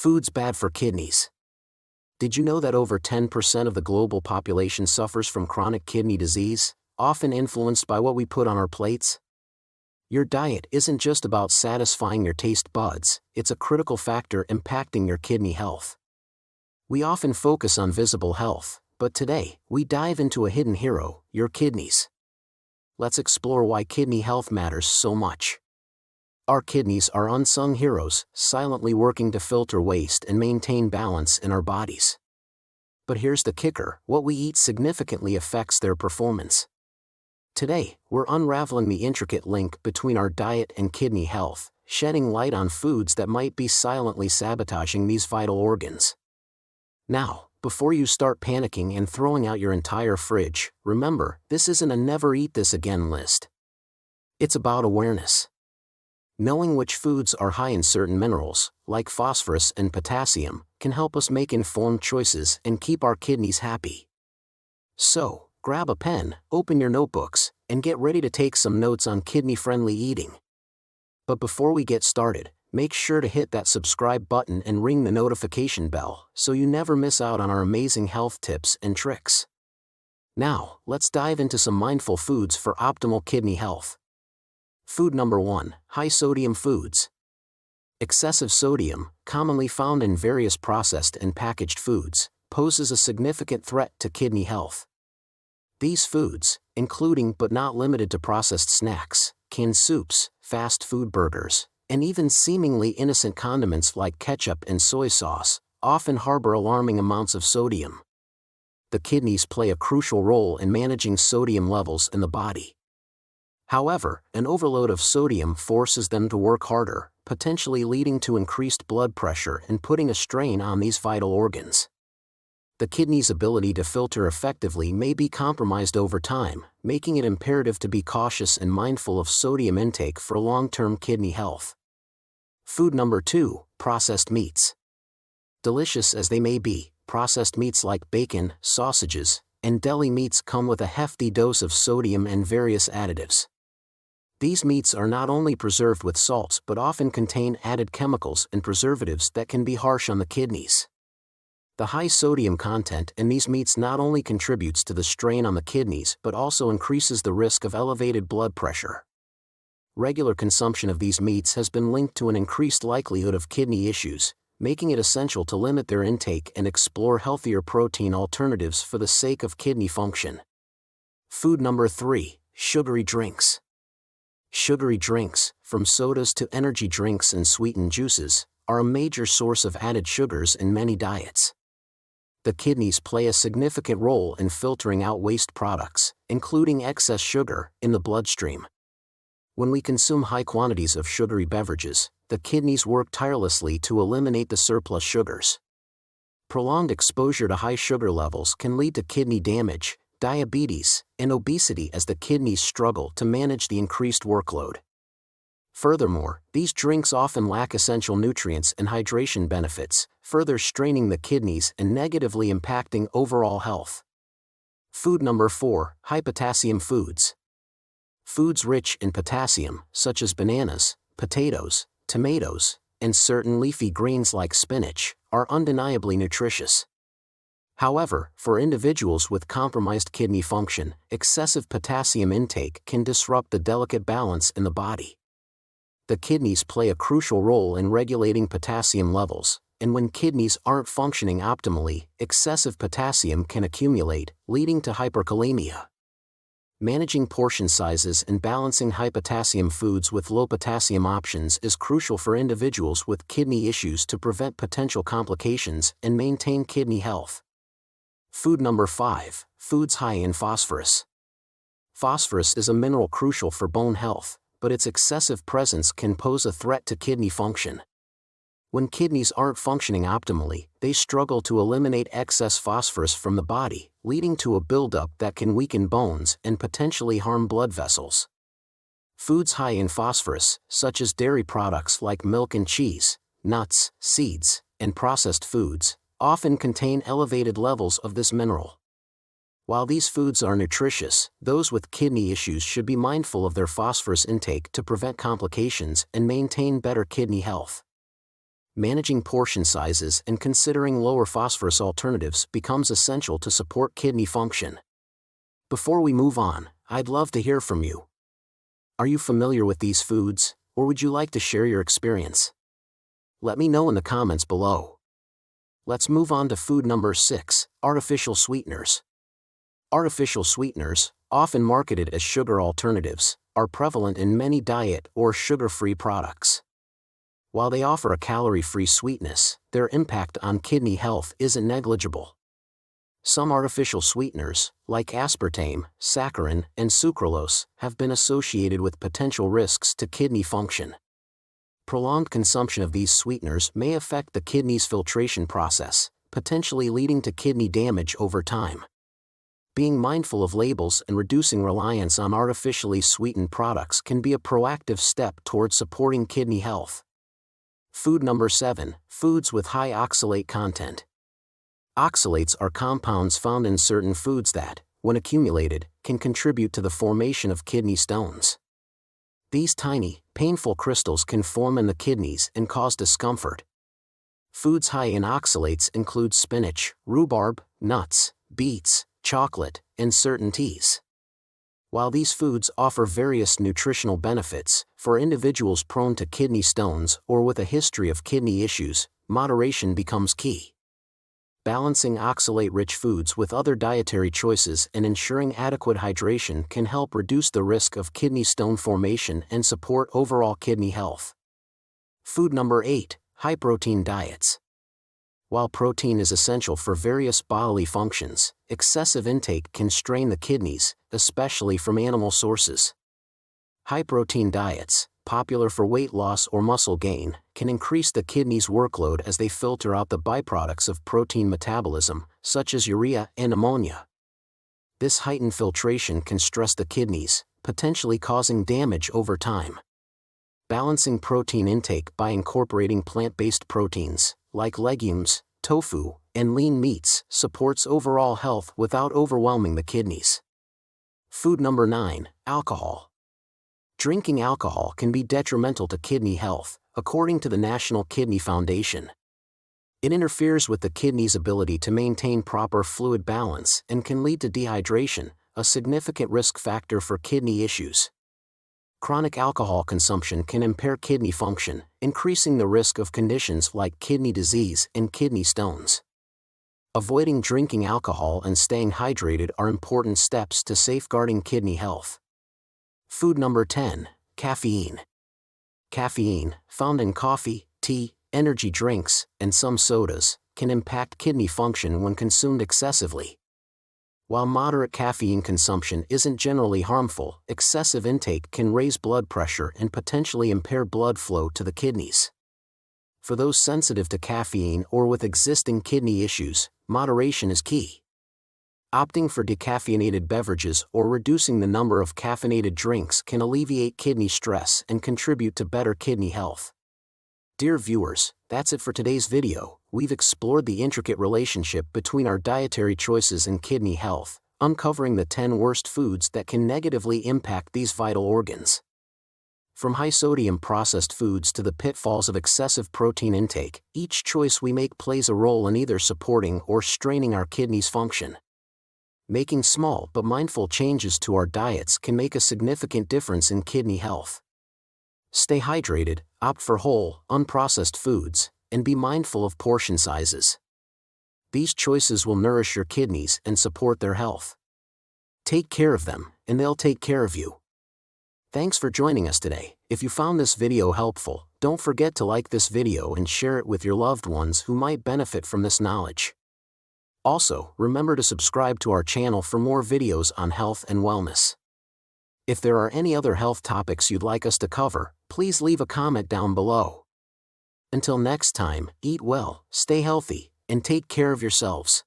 Foods bad for kidneys. Did you know that over 10% of the global population suffers from chronic kidney disease, often influenced by what we put on our plates? Your diet isn't just about satisfying your taste buds, it's a critical factor impacting your kidney health. We often focus on visible health, but today, we dive into a hidden hero, your kidneys. Let's explore why kidney health matters so much. Our kidneys are unsung heroes, silently working to filter waste and maintain balance in our bodies. But here's the kicker: what we eat significantly affects their performance. Today, we're unraveling the intricate link between our diet and kidney health, shedding light on foods that might be silently sabotaging these vital organs. Now, before you start panicking and throwing out your entire fridge, remember, this isn't a never eat this again list. It's about awareness. Knowing which foods are high in certain minerals, like phosphorus and potassium, can help us make informed choices and keep our kidneys happy. So, grab a pen, open your notebooks, and get ready to take some notes on kidney-friendly eating. But before we get started, make sure to hit that subscribe button and ring the notification bell so you never miss out on our amazing health tips and tricks. Now, let's dive into some mindful foods for optimal kidney health. Food number 1, high-sodium foods. Excessive sodium, commonly found in various processed and packaged foods, poses a significant threat to kidney health. These foods, including but not limited to processed snacks, canned soups, fast food burgers, and even seemingly innocent condiments like ketchup and soy sauce, often harbor alarming amounts of sodium. The kidneys play a crucial role in managing sodium levels in the body. However, an overload of sodium forces them to work harder, potentially leading to increased blood pressure and putting a strain on these vital organs. The kidney's ability to filter effectively may be compromised over time, making it imperative to be cautious and mindful of sodium intake for long-term kidney health. Food number 2, processed meats. Delicious as they may be, processed meats like bacon, sausages, and deli meats come with a hefty dose of sodium and various additives. These meats are not only preserved with salts but often contain added chemicals and preservatives that can be harsh on the kidneys. The high sodium content in these meats not only contributes to the strain on the kidneys but also increases the risk of elevated blood pressure. Regular consumption of these meats has been linked to an increased likelihood of kidney issues, making it essential to limit their intake and explore healthier protein alternatives for the sake of kidney function. Food number 3, sugary drinks. Sugary drinks, from sodas to energy drinks and sweetened juices, are a major source of added sugars in many diets. The kidneys play a significant role in filtering out waste products, including excess sugar, in the bloodstream. When we consume high quantities of sugary beverages, the kidneys work tirelessly to eliminate the surplus sugars. Prolonged exposure to high sugar levels can lead to kidney damage, diabetes, and obesity as the kidneys struggle to manage the increased workload. Furthermore, these drinks often lack essential nutrients and hydration benefits, further straining the kidneys and negatively impacting overall health. Food number 4, high potassium foods. Foods rich in potassium, such as bananas, potatoes, tomatoes, and certain leafy greens like spinach, are undeniably nutritious. However, for individuals with compromised kidney function, excessive potassium intake can disrupt the delicate balance in the body. The kidneys play a crucial role in regulating potassium levels, and when kidneys aren't functioning optimally, excessive potassium can accumulate, leading to hyperkalemia. Managing portion sizes and balancing high potassium foods with low potassium options is crucial for individuals with kidney issues to prevent potential complications and maintain kidney health. Food number 5, foods high in phosphorus. Phosphorus is a mineral crucial for bone health, but its excessive presence can pose a threat to kidney function. When kidneys aren't functioning optimally, they struggle to eliminate excess phosphorus from the body, leading to a buildup that can weaken bones and potentially harm blood vessels. Foods high in phosphorus, such as dairy products like milk and cheese, nuts, seeds, and processed foods, often contain elevated levels of this mineral. While these foods are nutritious, those with kidney issues should be mindful of their phosphorus intake to prevent complications and maintain better kidney health. Managing portion sizes and considering lower phosphorus alternatives becomes essential to support kidney function. Before we move on, I'd love to hear from you. Are you familiar with these foods, or would you like to share your experience? Let me know in the comments below. Let's move on to food number 6, artificial sweeteners. Artificial sweeteners, often marketed as sugar alternatives, are prevalent in many diet or sugar-free products. While they offer a calorie-free sweetness, their impact on kidney health isn't negligible. Some artificial sweeteners, like aspartame, saccharin, and sucralose, have been associated with potential risks to kidney function. Prolonged consumption of these sweeteners may affect the kidney's filtration process, potentially leading to kidney damage over time. Being mindful of labels and reducing reliance on artificially sweetened products can be a proactive step toward supporting kidney health. Food number 7, foods with high oxalate content. Oxalates are compounds found in certain foods that, when accumulated, can contribute to the formation of kidney stones. These tiny, painful crystals can form in the kidneys and cause discomfort. Foods high in oxalates include spinach, rhubarb, nuts, beets, chocolate, and certain teas. While these foods offer various nutritional benefits, for individuals prone to kidney stones or with a history of kidney issues, moderation becomes key. Balancing oxalate-rich foods with other dietary choices and ensuring adequate hydration can help reduce the risk of kidney stone formation and support overall kidney health. Food number 8, high-protein diets. While protein is essential for various bodily functions, excessive intake can strain the kidneys, especially from animal sources. High-protein diets, popular for weight loss or muscle gain, can increase the kidney's workload as they filter out the byproducts of protein metabolism, such as urea and ammonia. This heightened filtration can stress the kidneys, potentially causing damage over time. Balancing protein intake by incorporating plant-based proteins, like legumes, tofu, and lean meats, supports overall health without overwhelming the kidneys. Food number 9, alcohol. Drinking alcohol can be detrimental to kidney health, according to the National Kidney Foundation. It interferes with the kidney's ability to maintain proper fluid balance and can lead to dehydration, a significant risk factor for kidney issues. Chronic alcohol consumption can impair kidney function, increasing the risk of conditions like kidney disease and kidney stones. Avoiding drinking alcohol and staying hydrated are important steps to safeguarding kidney health. Food number 10, caffeine. Caffeine, found in coffee, tea, energy drinks, and some sodas, can impact kidney function when consumed excessively. While moderate caffeine consumption isn't generally harmful, excessive intake can raise blood pressure and potentially impair blood flow to the kidneys. For those sensitive to caffeine or with existing kidney issues, moderation is key. Opting for decaffeinated beverages or reducing the number of caffeinated drinks can alleviate kidney stress and contribute to better kidney health. Dear viewers, that's it for today's video. We've explored the intricate relationship between our dietary choices and kidney health, uncovering the 10 worst foods that can negatively impact these vital organs. From high-sodium processed foods to the pitfalls of excessive protein intake, each choice we make plays a role in either supporting or straining our kidneys' function. Making small but mindful changes to our diets can make a significant difference in kidney health. Stay hydrated, opt for whole, unprocessed foods, and be mindful of portion sizes. These choices will nourish your kidneys and support their health. Take care of them, and they'll take care of you. Thanks for joining us today. If you found this video helpful, don't forget to like this video and share it with your loved ones who might benefit from this knowledge. Also, remember to subscribe to our channel for more videos on health and wellness. If there are any other health topics you'd like us to cover, please leave a comment down below. Until next time, eat well, stay healthy, and take care of yourselves.